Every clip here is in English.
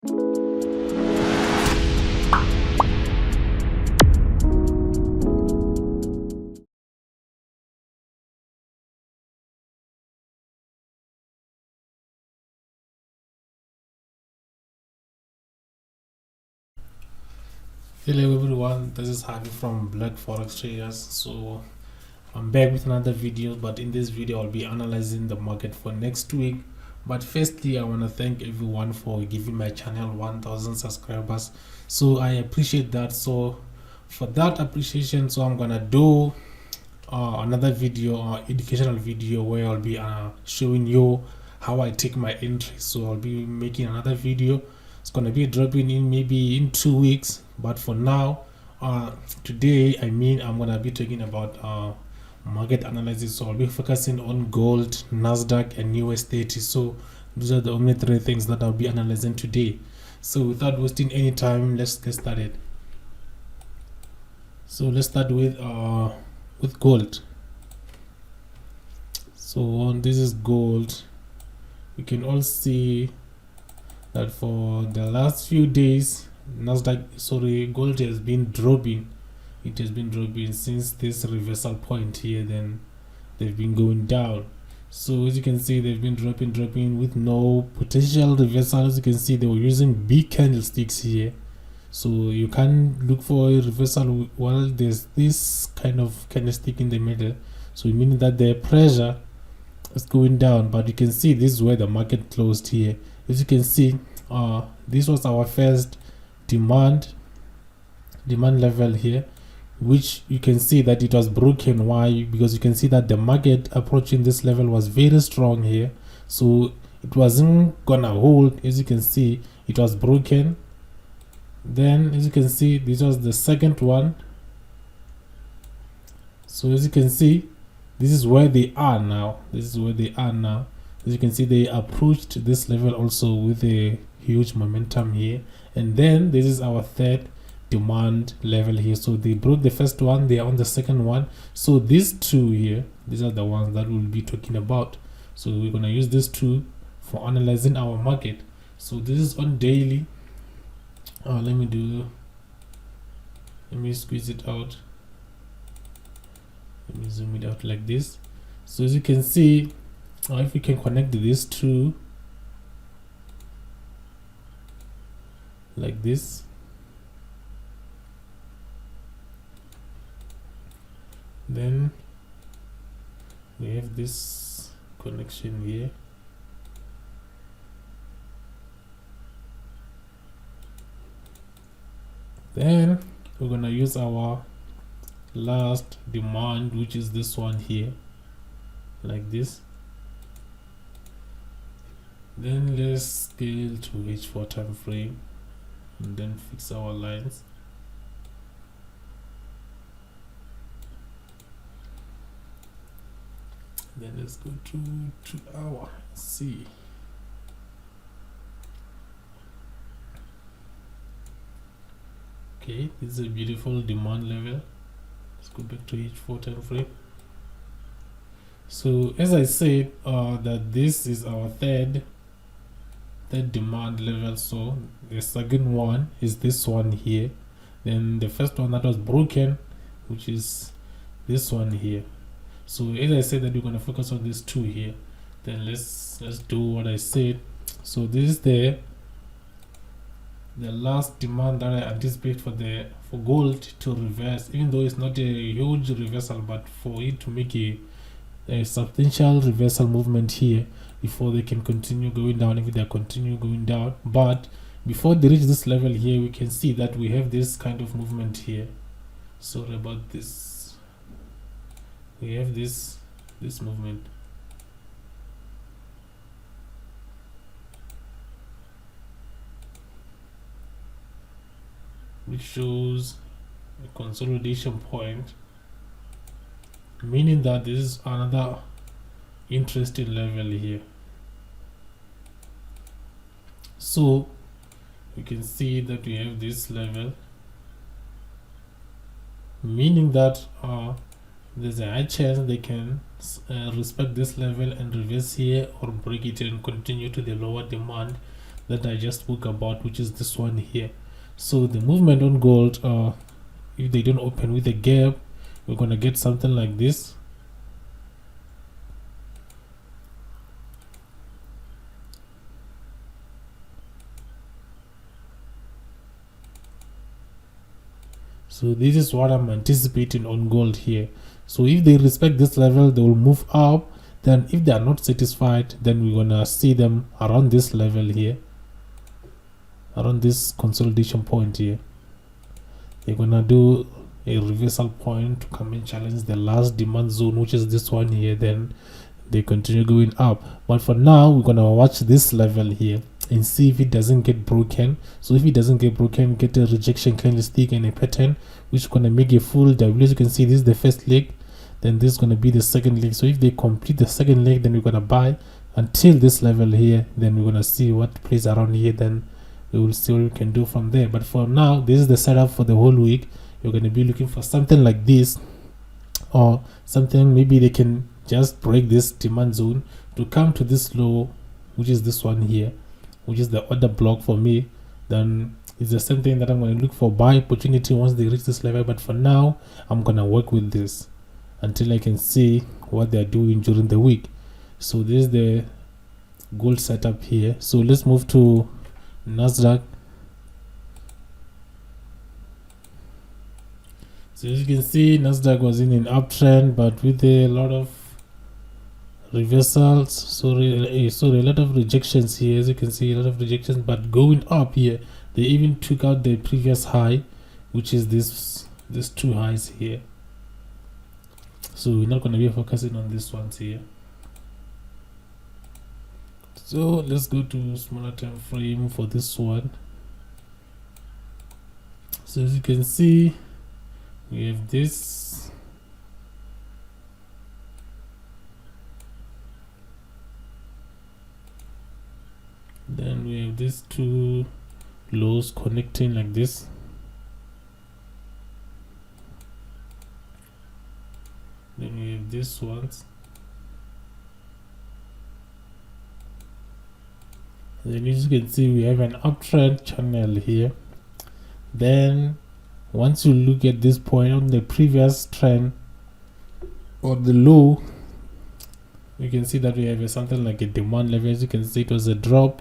Hello everyone, this is Harvey from Black Forex Traders. So I'm back with another video, but in this video I'll be analyzing the market for next week. But firstly, I want to thank everyone for giving my channel 1000 subscribers, so I appreciate that. So for that appreciation, so I'm gonna do another video, educational video, where I'll be showing you how I take my entry. So I'll be making another video. It's gonna be dropping in maybe in 2 weeks, but for now, today I'm gonna be talking about market analysis. So I'll be focusing on gold, Nasdaq, and US30. So those are the only 3 things that I'll be analyzing today. So without wasting any time, let's get started. So let's start with gold. So this is gold. We can all see that for the last few days, gold has been dropping. It has been dropping since this reversal point here. Then they've been going down. So as you can see, they've been dropping with no potential reversal. As you can see, they were using big candlesticks here. So you can look for a reversal while there's this kind of candlestick in the middle. So meaning that the pressure is going down. But you can see this is where the market closed here. As you can see, this was our first demand level here, which you can see that it was broken. Why? Because you can see that the market approaching this level was very strong here, so it wasn't gonna hold. As you can see, it was broken. Then as you can see, this was the second one. So as you can see, this is where they are now. As you can see, they approached this level also with a huge momentum here. And then this is our third demand level here. So they broke the first one, they are on the second one. So these two here, these are the ones that we'll be talking about. So we're going to use these two for analyzing our market. So this is on daily. Let me squeeze it out. Let me zoom it out like this. So as you can see, if we can connect these two like this, then we have this connection here. Then we're gonna use our last demand, which is this one here, like this. Then let's scale to H4 time frame and then fix our lines. Then let's go to 2 hour. See. Okay, this is a beautiful demand level. Let's go back to H4 time frame. So as I said, that this is our third demand level. So the second one is this one here. Then the first one that was broken, which is this one here. So as I said that we're going to focus on these two here, then let's do what I said. So this is the last demand that I anticipate for gold to reverse, even though it's not a huge reversal, but for it to make a substantial reversal movement here before they can continue going down, if they continue going down. But before they reach this level here, we can see that we have this kind of movement here. Sorry about this. We have this movement. Which shows a consolidation point, meaning that this is another interesting level here. So you can see that we have this level, meaning that there's a high chance they can respect this level and reverse here, or break it and continue to the lower demand that I just spoke about, which is this one here. So the movement on gold, if they don't open with a gap, we're gonna get something like this. So this is what I'm anticipating on gold here. So if they respect this level, they will move up. Then if they are not satisfied, then we're gonna see them around this level here, around this consolidation point here. They're gonna do a reversal point to come and challenge the last demand zone, which is this one here. Then they continue going up, but for now we're gonna watch this level here and see if it doesn't get broken. So if it doesn't get broken, get a rejection candlestick and a pattern which is gonna make a full W. As you can see, this is the first leg, then this is gonna be the second leg. So if they complete the second leg, then we're gonna buy until this level here, then we're gonna see what plays around here, then we will see what we can do from there. But for now, this is the setup for the whole week. You're going to be looking for something like this, or something maybe they can just break this demand zone to come to this low, which is this one here, which is the other block for me. Then it's the same thing that I'm going to look for buy opportunity once they reach this level. But for now, I'm going to work with this until I can see what they're doing during the week. So this is the gold setup here. So let's move to Nasdaq. So as you can see, Nasdaq was in an uptrend, but with a lot of reversals. Sorry, a lot of rejections here. As you can see, a lot of rejections, but going up here. They even took out the previous high, which is these two highs here. So we're not going to be focusing on these ones here. So let's go to smaller time frame for this one. So as you can see, we have this, then we have these two lows connecting like this, then we have this ones, then as you can see we have an uptrend channel here. Then once you look at this point on the previous trend or the low, you can see that we have something like a demand level. As you can see, it was a drop,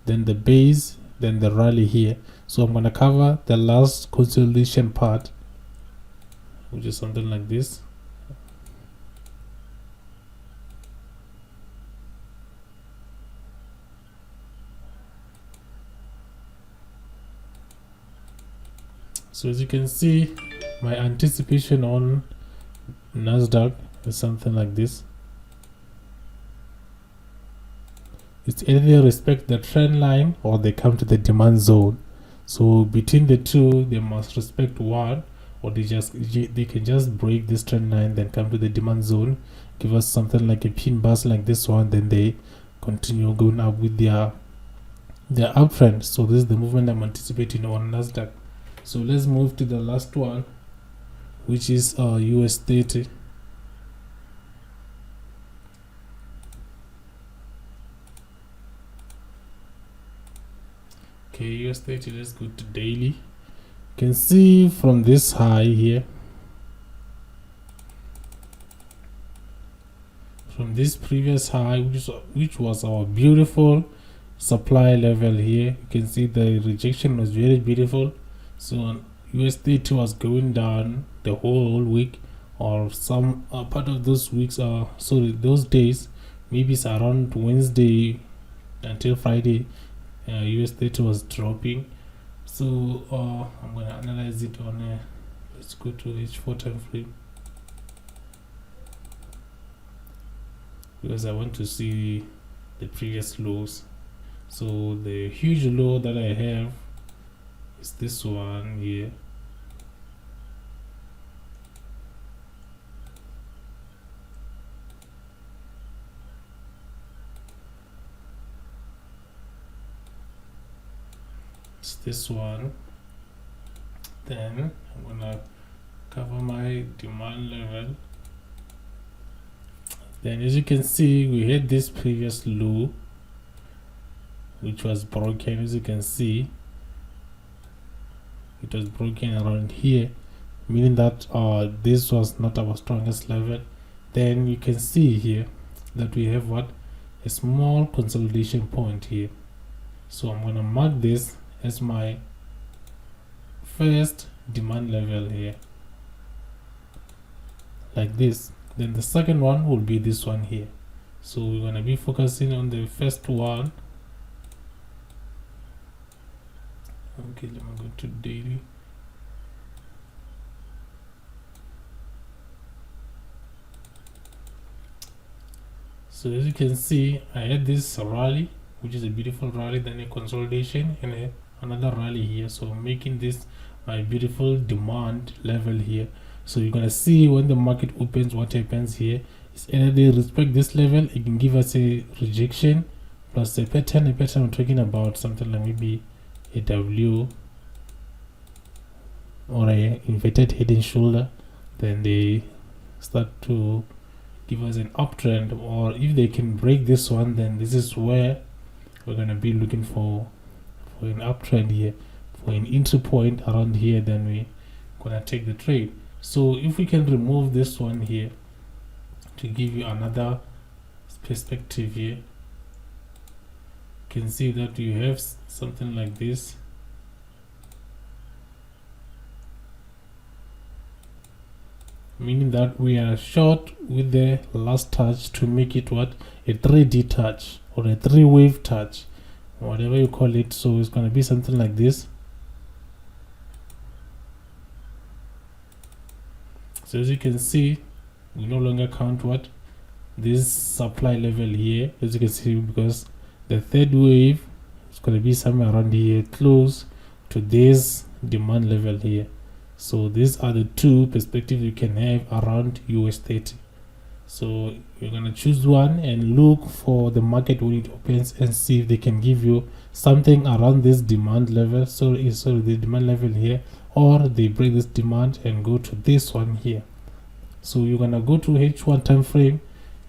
then the base, then the rally here. So I'm going to cover the last consolidation part, which is something like this. So as you can see, my anticipation on Nasdaq is something like this. It's either they respect the trend line or they come to the demand zone. So between the two, they must respect one, or they can just break this trend line, then come to the demand zone, give us something like a pin bus like this one, then they continue going up with their uptrend. So this is the movement I'm anticipating on Nasdaq. So let's move to the last one, which is US30. Okay, US30, let's go to daily. You can see from this high here, from this previous high, which was our beautiful supply level here, you can see the rejection was very beautiful. So US30 was going down the whole week, or some part of those weeks, those days, maybe it's around Wednesday until Friday. US30 was dropping. So I'm going to analyze it on let's go to H4 time frame, because I want to see the previous lows. So the huge low that I have is this one here. It's this one. Then I'm gonna cover my demand level. Then as you can see, we hit this previous low, which was broken. As you can see, it was broken around here, meaning that this was not our strongest level. Then you can see here that we have what, a small consolidation point here. So I'm going to mark this as my first demand level here, like this. Then the second one will be this one here. So we're going to be focusing on the first one. Okay, let me go to daily. So as you can see, I had this rally, which is a beautiful rally, then a consolidation, and another rally here. So making this my beautiful demand level here. So you're gonna see when the market opens, what happens here is either they respect this level, it can give us a rejection plus a pattern. I'm talking about something like maybe a W or a inverted head and shoulder. Then they start to give us an uptrend, or if they can break this one, then this is where we're gonna be looking for an uptrend here, for an entry point around here. Then we gonna take the trade. So if we can remove this one here to give you another perspective here, you can see that you have something like this. Meaning that we are short with the last touch to make it what, a 3D touch or a 3-wave touch, whatever you call it. So it's going to be something like this. So as you can see, we no longer count what, this supply level here, as you can see, because the third wave is going to be somewhere around here, close to this demand level here. So these are the two perspectives you can have around US30. So you're gonna choose one and look for the market when it opens and see if they can give you something around this demand level. So it's the demand level here, or they break this demand and go to this one here. So you're gonna go to H1 time frame,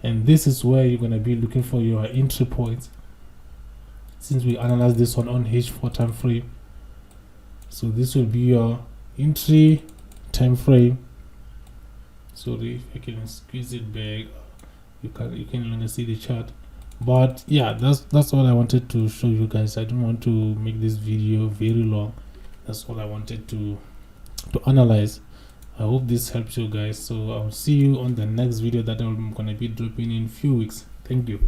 and this is where you're gonna be looking for your entry points, since we analyze this one on H4 time frame. So this will be your entry time frame. Sorry, if I can squeeze it back, you can no longer see the chart. But yeah, that's all I wanted to show you guys. I don't want to make this video very long. That's all I wanted to analyze. I hope this helps you guys. So I'll see you on the next video that I'm gonna be dropping in few weeks. Thank you.